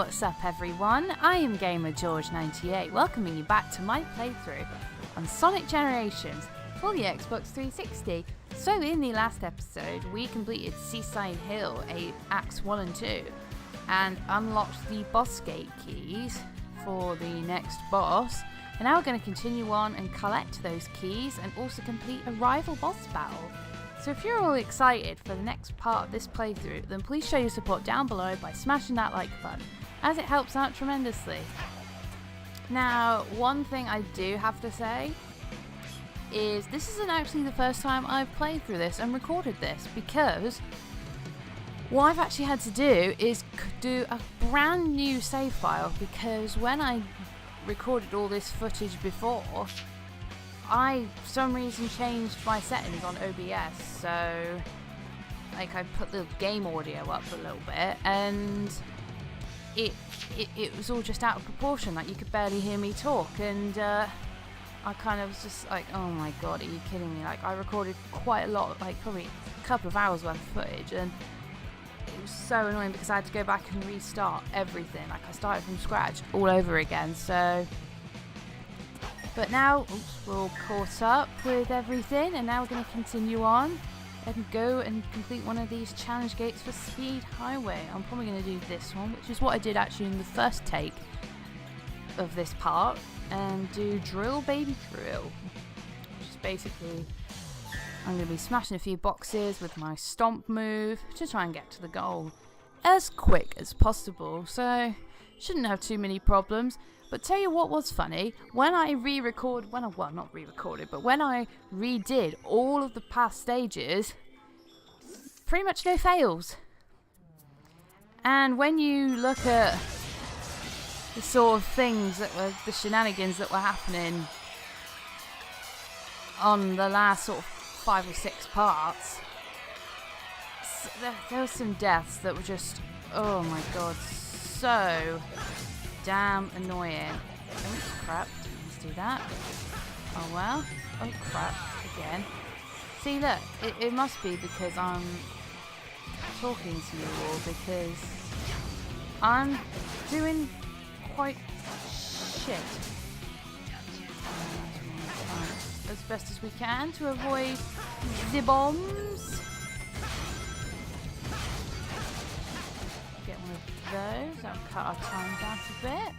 What's up everyone, I am Gamer George98, welcoming you back to my playthrough on Sonic Generations for the Xbox 360. So in the last episode we completed Seaside Hill, Acts 1 and 2 and unlocked the boss gate keys for the next boss, and now we're going to continue on and collect those keys and also complete a rival boss battle. So if you're all excited for the next part of this playthrough, then please show your support down below by smashing that like button, as it helps out tremendously. Now, one thing I do have to say is this isn't actually the first time I've played through this and recorded this, because what I've actually had to do is do a brand new save file, because when I recorded all this footage before, I, for some reason, changed my settings on OBS, so like I put the game audio up a little bit, and it was all just out of proportion, like you could barely hear me talk, and I kind of was just like, oh my god, are you kidding me? Like I recorded quite a lot, like probably a couple of hours worth of footage, and it was so annoying because I had to go back and restart everything, like I started from scratch all over again. So but now, we're all caught up with everything, and now we're going to continue on and go and complete one of these challenge gates for Speed Highway. I'm probably going to do this one, which is what I did actually in the first take of this part, and do Drill Baby Drill, which is basically, I'm going to be smashing a few boxes with my stomp move to try and get to the goal as quick as possible, so shouldn't have too many problems. But tell you what was funny, when I not re-recorded, but when I redid all of the past stages, pretty much no fails. And when you look at the sort of things that were, the shenanigans that were happening on the last sort of 5 or 6 parts, there were some deaths that were just, oh my god, so damn annoying. Oh crap, let's do that. Oh well. Oh crap, again. See, look, it must be because I'm talking to you all, because I'm doing quite shit. As best as we can to avoid the bombs. Get one of those, that'll cut our time down a bit.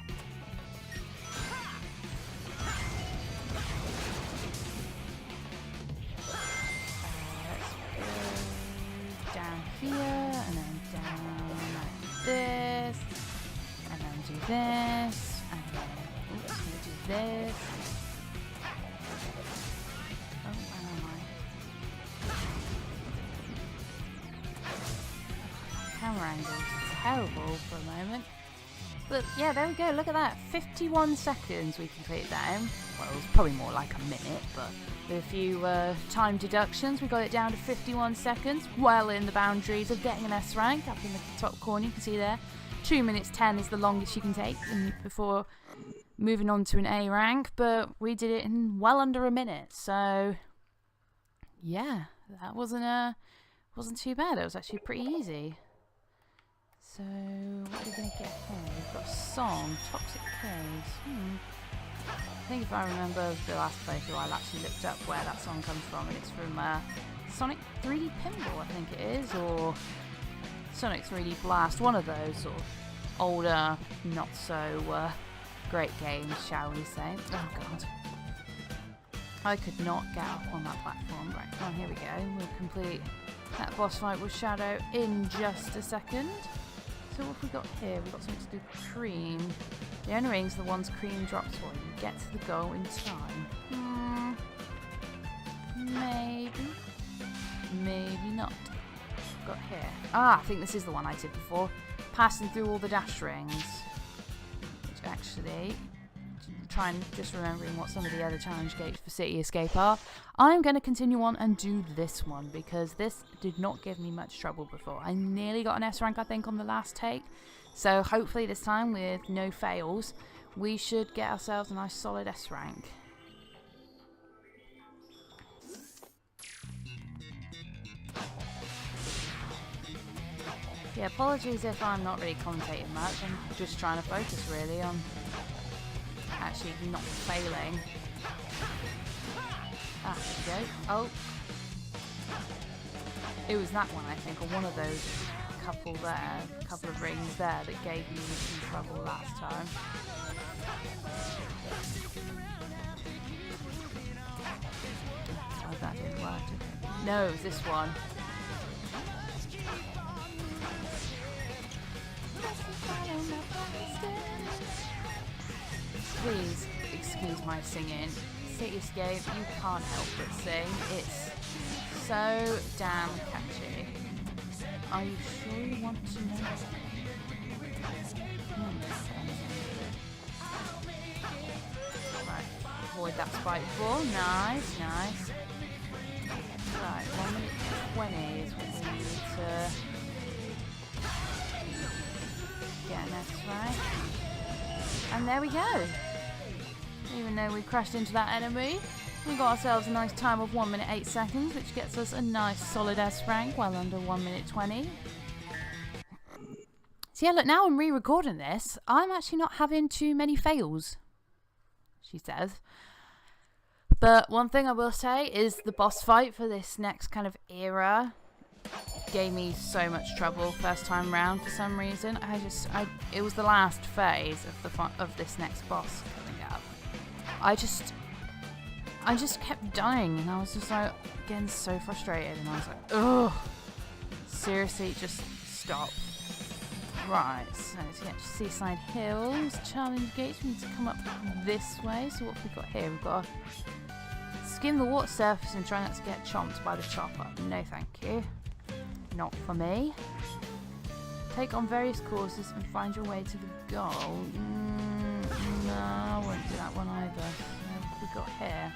Let's go down here, and then down like this, and then do this, and then, oops, I'm gonna do this. Oh, where am I? Camera angles. Terrible for a moment, but yeah, there we go. Look at that, 51 seconds we completed that in. Well, it was probably more like a minute, but with a few time deductions we got it down to 51 seconds, well in the boundaries of getting an S rank. Up in the top corner you can see there 2 minutes 10 is the longest you can take before moving on to an A rank, but we did it in well under a minute, so yeah, that wasn't too bad. It was actually pretty easy. So, what are we going to get here? We've got a song, Toxic Caves. I think if I remember the last playthrough, I actually looked up where that song comes from, and it's from Sonic 3D Pinball, I think it is, or Sonic 3D Blast, one of those sort of older, not so great games, shall we say. Oh god. I could not get up on that platform. Right, come on, here we go. We'll complete that boss fight with Shadow in just a second. So what have we got here? We've got something to do with Cream. The only rings are the ones Cream drops for you. Get to the goal in time. Maybe. Maybe not. Got here. Ah, I think this is the one I did before. Passing through all the dash rings. Which actually, try and just remembering what some of the other challenge gates for City Escape are. I'm going to continue on and do this one, because this did not give me much trouble before. I nearly got an S rank, I think, on the last take. So hopefully this time, with no fails, we should get ourselves a nice solid S rank. Yeah, apologies if I'm not really commentating much. I'm just trying to focus really on actually not failing. Ah, there we go. Oh. It was that one, I think, or one of those couple of rings there that gave me some trouble last time. Oh, that didn't work, did it? No, it was this one. Please excuse my singing. Serious game, you can't help but sing. It's so damn catchy. Are you sure you want to know? Right, avoid that spike ball. Nice, nice. Right, 1 minute 20 is what we need to get an S right. And there we go. Even though we crashed into that enemy, we got ourselves a nice time of 1 minute 8 seconds, which gets us a nice solid S rank, well under 1 minute 20. So yeah, look, now I'm re-recording this, I'm actually not having too many fails, she says. But one thing I will say is the boss fight for this next kind of era gave me so much trouble first time round for some reason. It was the last phase of this next boss coming up. I just kept dying, and I was just like getting so frustrated, and I was like, ugh, seriously, just stop. Right, so to get to Seaside Hills, challenge gates, we need to come up this way. So what have we got here? We've got to skim the water surface and try not to get chomped by the chopper. No thank you. Not for me. Take on various courses and find your way to the goal. No, I won't do that one either. What have we got here?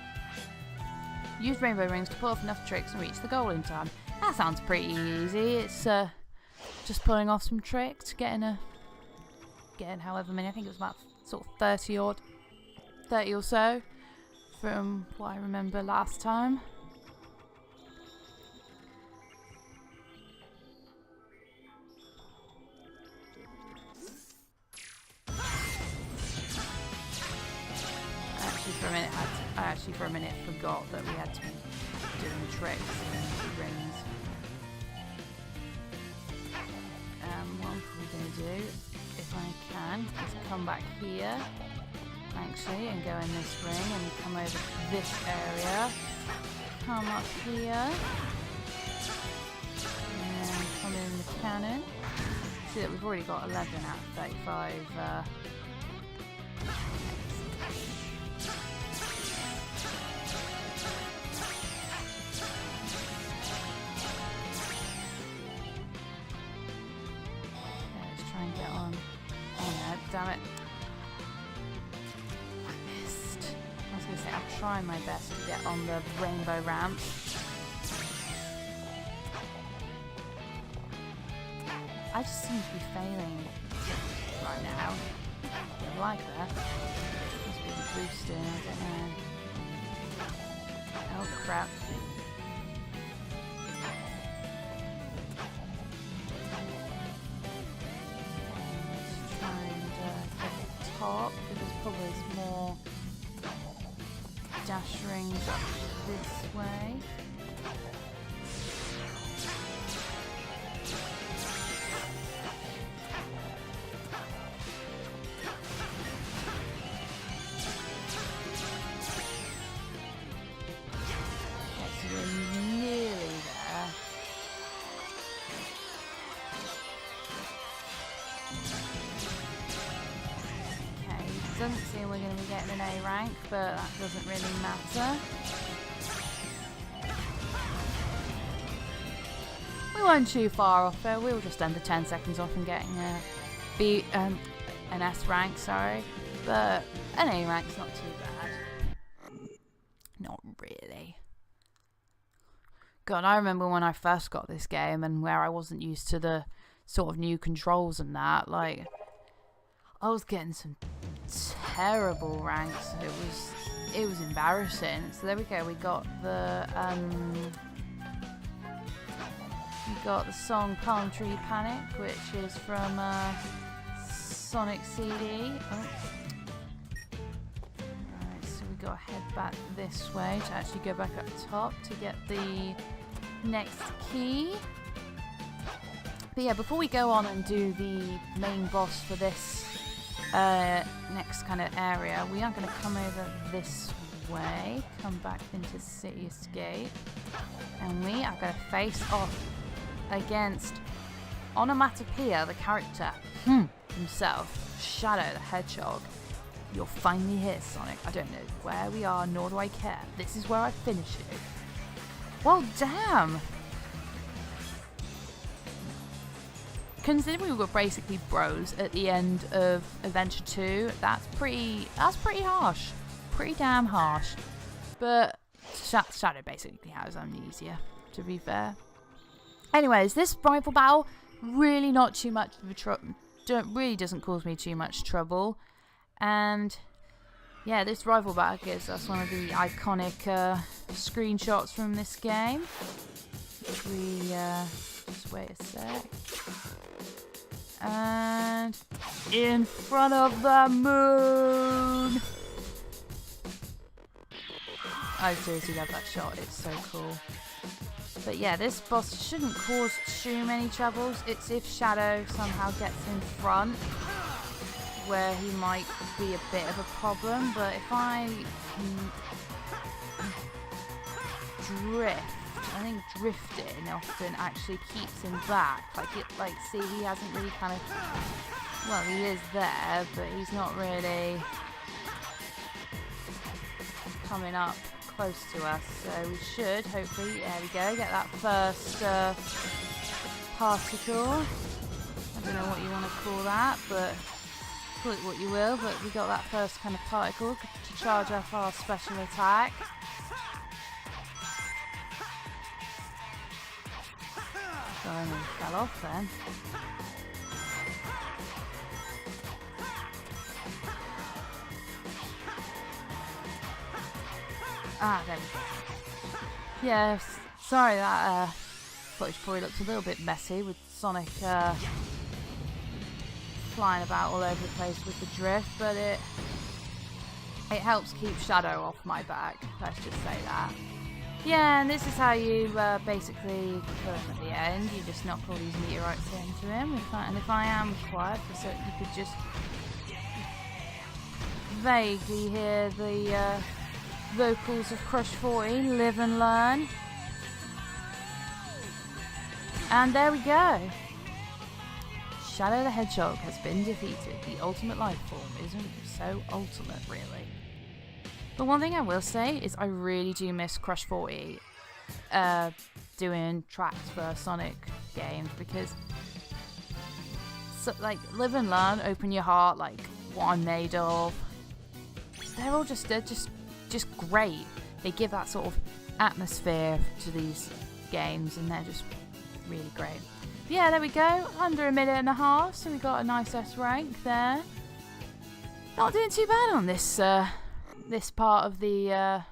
Use rainbow rings to pull off enough tricks and reach the goal in time. That sounds pretty easy. It's just pulling off some tricks, getting however many. I think it was about sort of 30 or so from what I remember last time. I actually for a minute forgot that we had to be doing tricks and rings. What I'm probably going to do, if I can, is come back here, actually, and go in this ring and come over to this area. Come up here, and come in the cannon. See that we've already got 11 out of 35. Damn it. I missed. I was going to say, I'll try my best to get on the rainbow ramp. I just seem to be failing right now. I like that. Must be the boosting, I don't know. Oh crap. Top, because probably there's more dash rings up this way. Yes, we're nearly there. Doesn't seem we're going to be getting an A rank, but that doesn't really matter. We weren't too far off there. We were just under 10 seconds off and getting an S rank, sorry. But an A rank's not too bad. Not really. God, I remember when I first got this game and where I wasn't used to the sort of new controls and that, like, I was getting some terrible ranks. It was embarrassing. So there we go. We got the We got the song Palm Tree Panic, which is from Sonic CD. Oh. Alright, so we gotta head back this way to actually go back up top to get the next key. But yeah, before we go on and do the main boss for this next kind of area, we are going to come over this way, come back into City Escape, and we are going to face off against Onomatopoeia, the character himself, Shadow the Hedgehog. You're finally here, Sonic. I don't know where we are, nor do I care. This is where I finish you. Well, damn! Considering we were basically bros at the end of Adventure 2, that's pretty harsh. Pretty damn harsh. But Shadow basically has amnesia, to be fair. Anyways, this rival battle, really not too much of a really doesn't cause me too much trouble. And yeah, this rival battle gives us one of the iconic screenshots from this game. If we just wait a sec. And in front of the moon. I seriously love that shot. It's so cool. But yeah, this boss shouldn't cause too many troubles. It's if Shadow somehow gets in front where he might be a bit of a problem. But if I drift, I think drifting often actually keeps him back. Like see, he hasn't really kind of, well, he is there, but he's not really coming up close to us. So we should hopefully, there we go, get that first particle. I don't know what you want to call that, but call it what you will. But we got that first kind of particle to charge off our special attack. And he fell off then. There we go. Yeah, sorry that footage probably looked a little bit messy with Sonic flying about all over the place with the drift, but it helps keep Shadow off my back, let's just say that. Yeah, and this is how you basically kill him at the end. You just knock all these meteorites into him. And if I am quiet, so you could just vaguely hear the vocals of Crush 40, Live and Learn. And there we go. Shadow the Hedgehog has been defeated. The ultimate life form isn't so ultimate, really. But one thing I will say is I really do miss Crush 40 doing tracks for Sonic games, because like Live and Learn, Open Your Heart, like What I'm Made Of, they're just great. They give that sort of atmosphere to these games, and they're just really great. But yeah, there we go, under a minute and a half, so we got a nice S rank there. Not doing too bad on this this part of the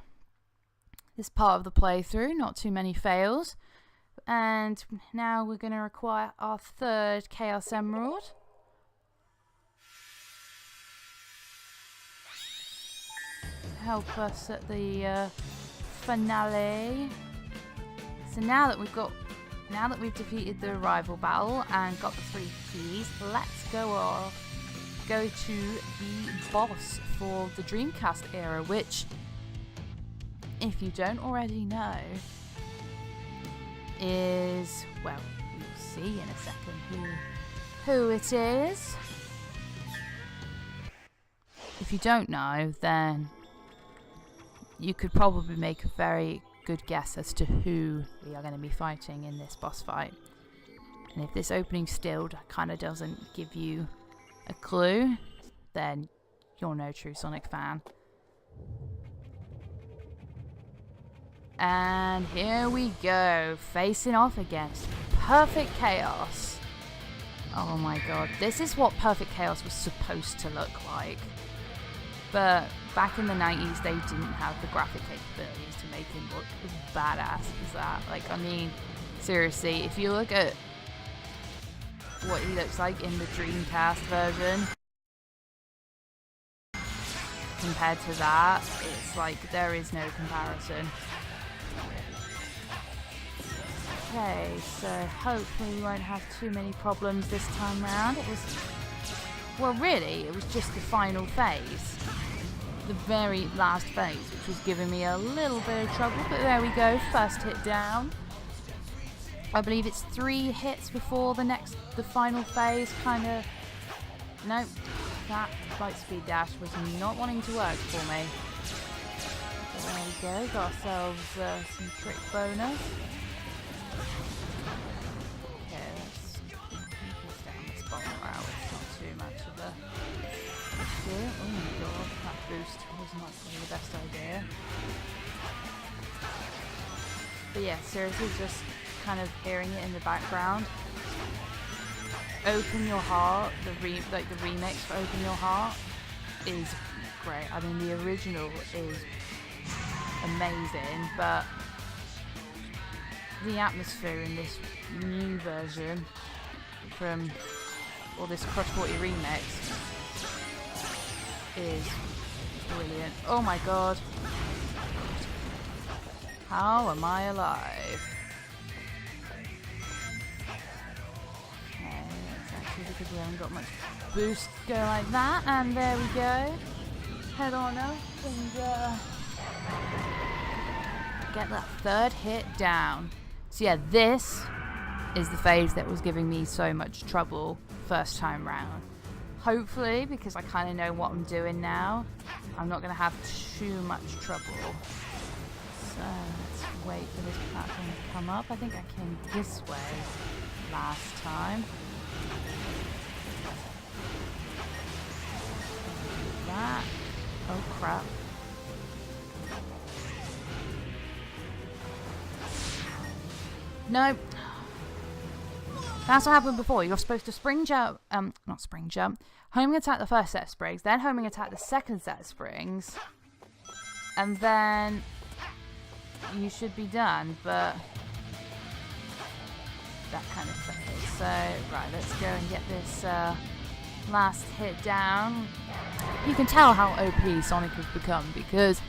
playthrough. Not too many fails. And now we're going to require our third Chaos Emerald. To help us at the finale. So now that we've defeated the rival battle and got the 3 keys, let's go to the boss for the Dreamcast era, which, if you don't already know, is, well, you'll see in a second who it is. If you don't know, then you could probably make a very good guess as to who we are going to be fighting in this boss fight. And if this opening still kind of doesn't give you a clue, then you're no true Sonic fan. And here we go, facing off against Perfect Chaos. Oh my god, this is what Perfect Chaos was supposed to look like. But back in the 90s, they didn't have the graphic capabilities to make him look as badass as that. Like, I mean, Seriously, if you look at what he looks like in the Dreamcast version compared to that, it's like there is no comparison. Okay, so hopefully we won't have too many problems this time round. Well, really, it was just the final phase. The very last phase, which was giving me a little bit of trouble, but there we go, first hit down. I believe it's 3 hits before the final phase, kind of. Nope, that light speed dash was not wanting to work for me. So there we go, got ourselves some trick bonus. Okay, let's down this bottom row, it's not too much of a issue. Oh my god, that boost was not really the best idea. But yeah, seriously, just kind of hearing it in the background. Open Your Heart, the remix for Open Your Heart is great. I mean, the original is amazing, but the atmosphere in this new version this Crush 40 remix is brilliant. Oh my god. How am I alive? Because we haven't got much boost, go like that, and there we go. Head on up and get that 3rd hit down. So yeah, this is the phase that was giving me so much trouble first time round. Hopefully, because I kind of know what I'm doing now, I'm not going to have too much trouble. So let's wait for this platform to come up. I think I came this way last time. That. Oh crap. Nope. That's what happened before. You're supposed to spring jump, not spring jump, homing attack the first set of springs, then homing attack the second set of springs, and then you should be done, but that kind of fails. So, right, let's go and get this last hit down. You can tell how OP Sonic has become because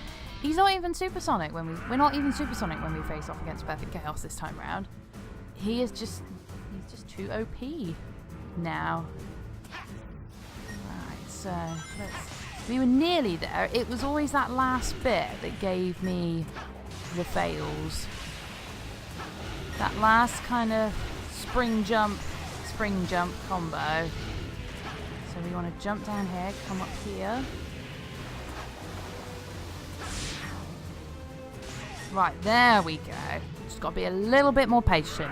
he's not even supersonic we're not even supersonic when we face off against Perfect Chaos this time round. He's just too OP now. Right, so we were nearly there. It was always that last bit that gave me the fails. That last kind of spring jump combo. So we want to jump down here, come up here. Right, there we go. Just got to be a little bit more patient.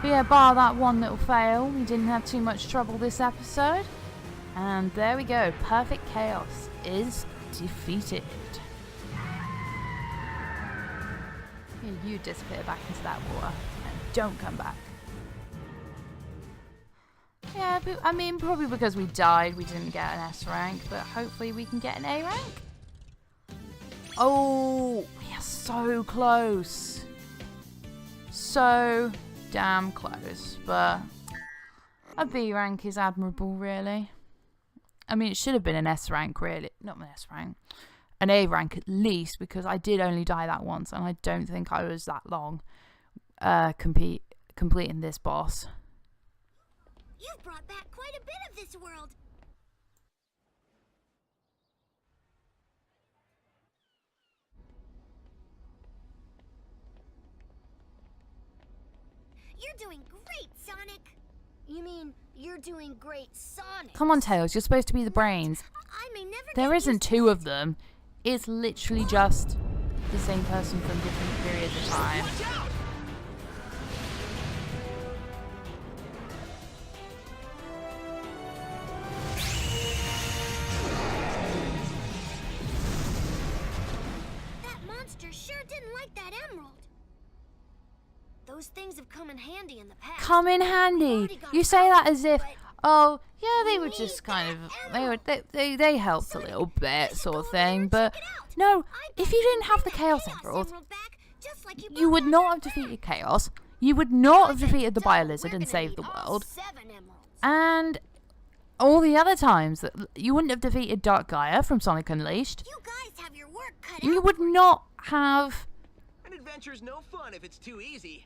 But yeah, bar that one little fail, we didn't have too much trouble this episode. And there we go. Perfect Chaos is defeated. Yeah, you disappear back into that water and don't come back. Yeah, but, I mean, probably because we died, we didn't get an S rank, but hopefully we can get an A rank. Oh, we are so close. So damn close, but a B rank is admirable, really. I mean, it should have been an S rank, really. Not an S rank. An A rank at least, because I did only die that once, and I don't think I was that long completing this boss. You've brought back quite a bit of this world. You're doing great, Sonic. You mean you're doing great, Sonic? Come on, Tails, you're supposed to be the brains. I may never There isn't 2 of them. It's literally just the same person from different periods of time. Those things have come in handy in the past. Come in handy. You say that as if, oh, yeah, they were just kind of, they helped a little bit, sort of thing. But no, if you didn't have the Chaos Emerald, you would not have defeated Chaos. You would not have defeated the Bio-Lizard and saved the world. And all the other times that you wouldn't have defeated Dark Gaia from Sonic Unleashed. You guys have your work cut out. You would not have... An adventure's no fun if it's too easy.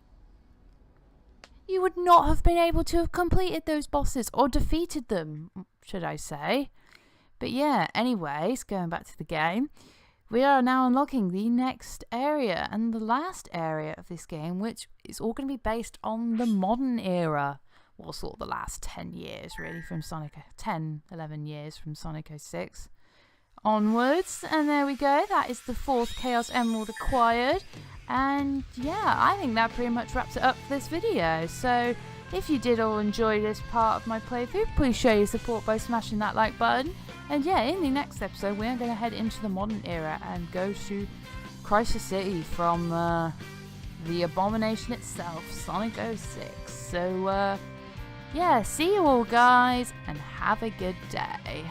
You would not have been able to have completed those bosses, or defeated them, should I say. But yeah, anyways, going back to the game, we are now unlocking the next area, and the last area of this game, which is all going to be based on the modern era. Well, sort of the last 10 years, really, from Sonic... 10, 11 years from Sonic 06 onwards. And there we go, that is the 4th Chaos Emerald acquired. And yeah, I think that pretty much wraps it up for this video. So if you did all enjoy this part of my playthrough, please show your support by smashing that like button. And yeah, in the next episode we're going to head into the modern era and go to Crisis City from the abomination itself, Sonic 06. So yeah, see you all guys and have a good day.